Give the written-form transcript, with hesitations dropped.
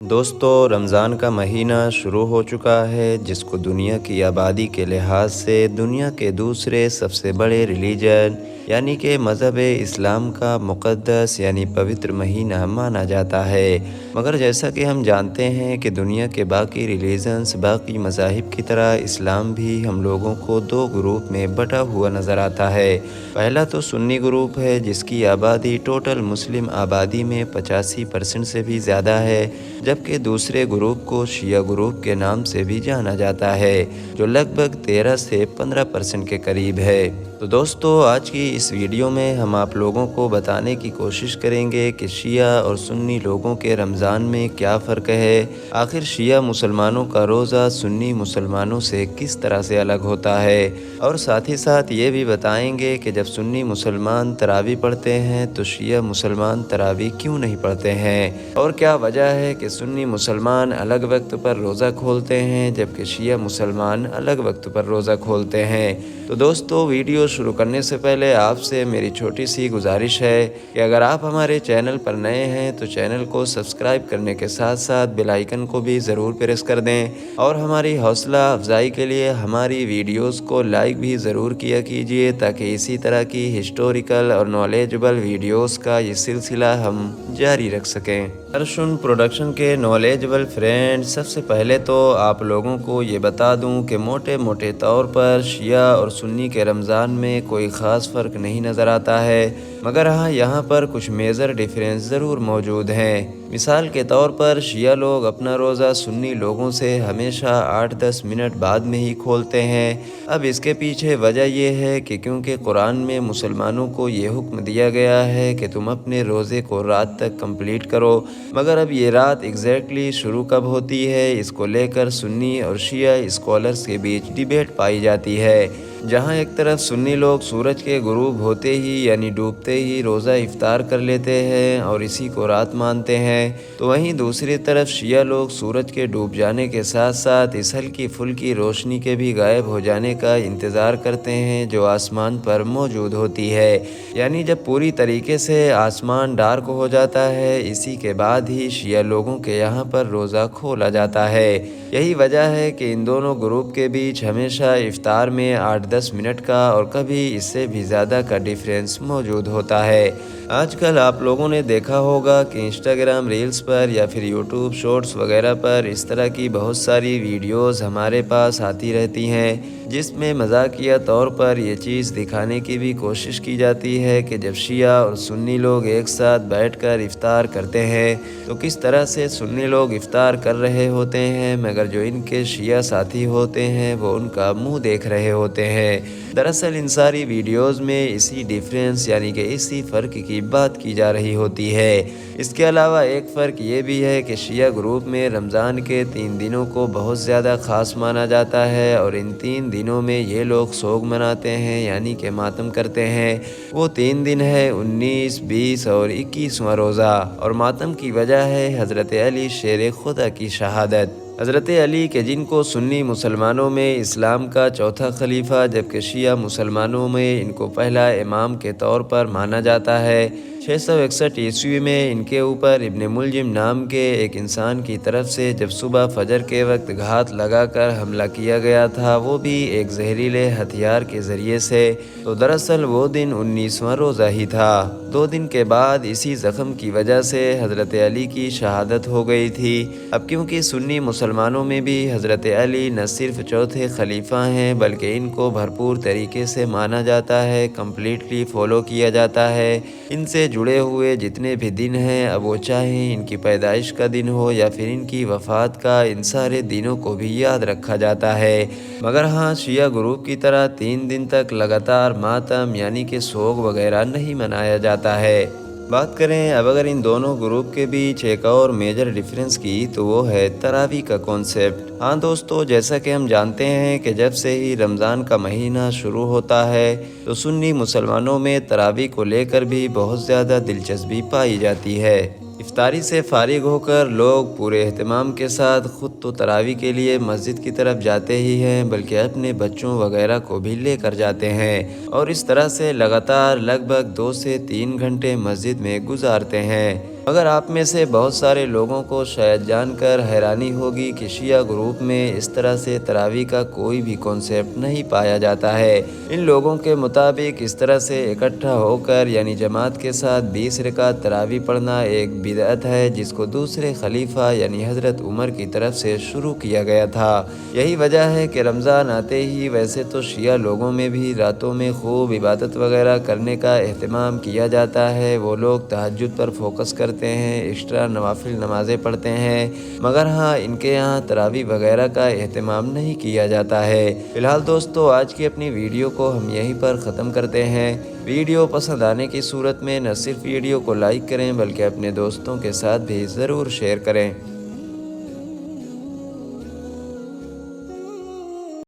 دوستو رمضان کا مہینہ شروع ہو چکا ہے، جس کو دنیا کی آبادی کے لحاظ سے دنیا کے دوسرے سب سے بڑے ریلیجن یعنی کہ مذہب اسلام کا مقدس یعنی پوتر مہینہ مانا جاتا ہے۔ مگر جیسا کہ ہم جانتے ہیں کہ دنیا کے باقی ریلیجنز باقی مذاہب کی طرح اسلام بھی ہم لوگوں کو دو گروپ میں بٹا ہوا نظر آتا ہے۔ پہلا تو سنی گروپ ہے، جس کی آبادی ٹوٹل مسلم آبادی میں 85% سے بھی زیادہ ہے، جبکہ دوسرے گروپ کو شیعہ گروپ کے نام سے بھی جانا جاتا ہے، جو لگ بھگ 13 سے 15% کے قریب ہے۔ تو دوستو آج کی اس ویڈیو میں ہم آپ لوگوں کو بتانے کی کوشش کریں گے کہ شیعہ اور سنی لوگوں کے رمضان میں کیا فرق ہے، آخر شیعہ مسلمانوں کا روزہ سنی مسلمانوں سے کس طرح سے الگ ہوتا ہے، اور ساتھ ہی ساتھ یہ بھی بتائیں گے کہ جب سنی مسلمان تراویح پڑھتے ہیں تو شیعہ مسلمان تراویح کیوں نہیں پڑھتے ہیں، اور کیا وجہ ہے کہ سنی مسلمان الگ وقت پر روزہ کھولتے ہیں جبکہ شیعہ مسلمان الگ وقت پر روزہ کھولتے ہیں۔ تو دوستو ویڈیو شروع کرنے سے پہلے آپ سے میری چھوٹی سی گزارش ہے کہ اگر آپ ہمارے چینل پر نئے ہیں تو چینل کو سبسکرائب کرنے کے ساتھ ساتھ بیل آئیکن کو بھی ضرور پریس کر دیں، اور ہماری حوصلہ افزائی کے لیے ہماری ویڈیوز کو لائک بھی ضرور کیا کیجیے، تاکہ اسی طرح کی ہسٹوریکل اور نالجبل ویڈیوز کا یہ سلسلہ ہم جاری رکھ سکیں۔ ارشن پروڈکشن کے نالجبل فرینڈ، سب سے پہلے تو آپ لوگوں کو یہ بتا دوں کہ موٹے طور پر شیعہ اور سنی کے رمضان میں کوئی خاص فرق نہیں نظر آتا ہے، مگر ہاں یہاں پر کچھ میجر ڈیفرنس ضرور موجود ہیں۔ مثال کے طور پر شیعہ لوگ اپنا روزہ سنی لوگوں سے ہمیشہ 8-10 منٹ بعد میں ہی کھولتے ہیں۔ اب اس کے پیچھے وجہ یہ ہے کہ کیونکہ قرآن میں مسلمانوں کو یہ حکم دیا گیا ہے کہ تم اپنے روزے کو رات تک کمپلیٹ کرو، مگر اب یہ رات ایگزیکٹلی شروع کب ہوتی ہے، اس کو لے کر سنی اور شیعہ اسکالرز کے بیچ ڈیبیٹ پائی جاتی ہے، جہاں ایک طرف سنی لوگ سورج کے غروب ہوتے ہی یعنی ڈوبتے ہی روزہ افطار کر لیتے ہیں اور اسی کو رات مانتے ہیں، تو وہیں دوسری طرف شیعہ لوگ سورج کے ڈوب جانے کے ساتھ ساتھ اس ہلکی پھلکی روشنی کے بھی غائب ہو جانے کا انتظار کرتے ہیں جو آسمان پر موجود ہوتی ہے، یعنی جب پوری طریقے سے آسمان ڈارک ہو جاتا ہے اسی کے بعد ہی شیعہ لوگوں کے یہاں پر روزہ کھولا جاتا ہے۔ یہی وجہ ہے کہ ان دونوں گروپ کے بیچ ہمیشہ افطار میں 8-10 منٹ کا اور کبھی اس سے بھی زیادہ کا ڈیفرنس موجود ہوتا ہے۔ آج کل آپ لوگوں نے دیکھا ہوگا کہ انسٹاگرام ریلز پر یا پھر یوٹیوب شارٹس وغیرہ پر اس طرح کی بہت ساری ویڈیوز ہمارے پاس آتی رہتی ہیں، جس میں مذاقیہ طور پر یہ چیز دکھانے کی بھی کوشش کی جاتی ہے کہ جب شیعہ اور سنی لوگ ایک ساتھ بیٹھ کر افطار کرتے ہیں تو کس طرح سے سنی لوگ افطار کر رہے ہوتے ہیں، مگر جو ان کے شیعہ ساتھی ہوتے ہیں وہ ان کا منہ دیکھ رہے ہوتے ہیں۔ دراصل ان ساری ویڈیوز میں اسی ڈیفرنس یعنی کہ اسی فرق کی بات کی جا رہی ہوتی ہے۔ اس کے علاوہ ایک فرق یہ بھی ہے کہ شیعہ گروپ میں رمضان کے 3 دنوں کو بہت زیادہ خاص مانا جاتا ہے، اور ان 3 دنوں میں یہ لوگ سوگ مناتے ہیں یعنی کہ ماتم کرتے ہیں۔ وہ 3 دن ہے 19، 20 اور 21واں روزہ، اور ماتم کی وجہ ہے حضرت علی شیر خدا کی شہادت۔ حضرت علی کے جن کو سنی مسلمانوں میں اسلام کا چوتھا خلیفہ جبکہ شیعہ مسلمانوں میں ان کو پہلا امام کے طور پر مانا جاتا ہے، 661 عیسوی میں ان کے اوپر ابن ملجم نام کے ایک انسان کی طرف سے جب صبح فجر کے وقت گھات لگا کر حملہ کیا گیا تھا، وہ بھی ایک زہریلے ہتھیار کے ذریعے سے، تو دراصل وہ دن 19واں روزہ ہی تھا۔ 2 دن کے بعد اسی زخم کی وجہ سے حضرت علی کی شہادت ہو گئی تھی۔ اب کیونکہ سنی مسلمانوں میں بھی حضرت علی نہ صرف چوتھے خلیفہ ہیں بلکہ ان کو بھرپور طریقے سے مانا جاتا ہے، کمپلیٹلی فالو کیا جاتا ہے، ان سے جڑے ہوئے جتنے بھی دن ہیں، اب وہ چاہیں ان کی پیدائش کا دن ہو یا پھر ان کی وفات کا، ان سارے دنوں کو بھی یاد رکھا جاتا ہے۔ مگر ہاں شیعہ گروپ کی طرح 3 دن تک لگاتار ماتم یعنی کہ سوگ وغیرہ نہیں منایا جاتا ہے۔ بات کریں اب اگر ان دونوں گروپ کے بیچ ایک اور میجر ڈیفرنس کی تو وہ ہے تراویح کا کانسیپٹ۔ ہاں دوستو، جیسا کہ ہم جانتے ہیں کہ جب سے ہی رمضان کا مہینہ شروع ہوتا ہے تو سنی مسلمانوں میں تراویح کو لے کر بھی بہت زیادہ دلچسپی پائی جاتی ہے۔ افطاری سے فارغ ہو کر لوگ پورے اہتمام کے ساتھ خود تو تراویح کے لیے مسجد کی طرف جاتے ہی ہیں، بلکہ اپنے بچوں وغیرہ کو بھی لے کر جاتے ہیں اور اس طرح سے لگاتار لگ بھگ 2 سے 3 گھنٹے مسجد میں گزارتے ہیں۔ مگر آپ میں سے بہت سارے لوگوں کو شاید جان کر حیرانی ہوگی کہ شیعہ گروپ میں اس طرح سے تراویح کا کوئی بھی کانسیپٹ نہیں پایا جاتا ہے۔ ان لوگوں کے مطابق اس طرح سے اکٹھا ہو کر یعنی جماعت کے ساتھ 20 رکعت تراویح پڑھنا ایک بدعت ہے، جس کو دوسرے خلیفہ یعنی حضرت عمر کی طرف سے شروع کیا گیا تھا۔ یہی وجہ ہے کہ رمضان آتے ہی ویسے تو شیعہ لوگوں میں بھی راتوں میں خوب عبادت وغیرہ کرنے کا اہتمام کیا جاتا ہے۔ وہ لوگ تہجد پر فوکس کرتے ہیں، ایکسٹرا نوافل نمازیں پڑھتے ہیں، مگر ہاں ان کے یہاں تراویح وغیرہ کا اہتمام نہیں کیا جاتا ہے۔ فی الحال دوستو آج کی اپنی ویڈیو کو ہم یہیں پر ختم کرتے ہیں۔ ویڈیو پسند آنے کی صورت میں نہ صرف ویڈیو کو لائک کریں بلکہ اپنے دوستوں کے ساتھ بھی ضرور شیئر کریں۔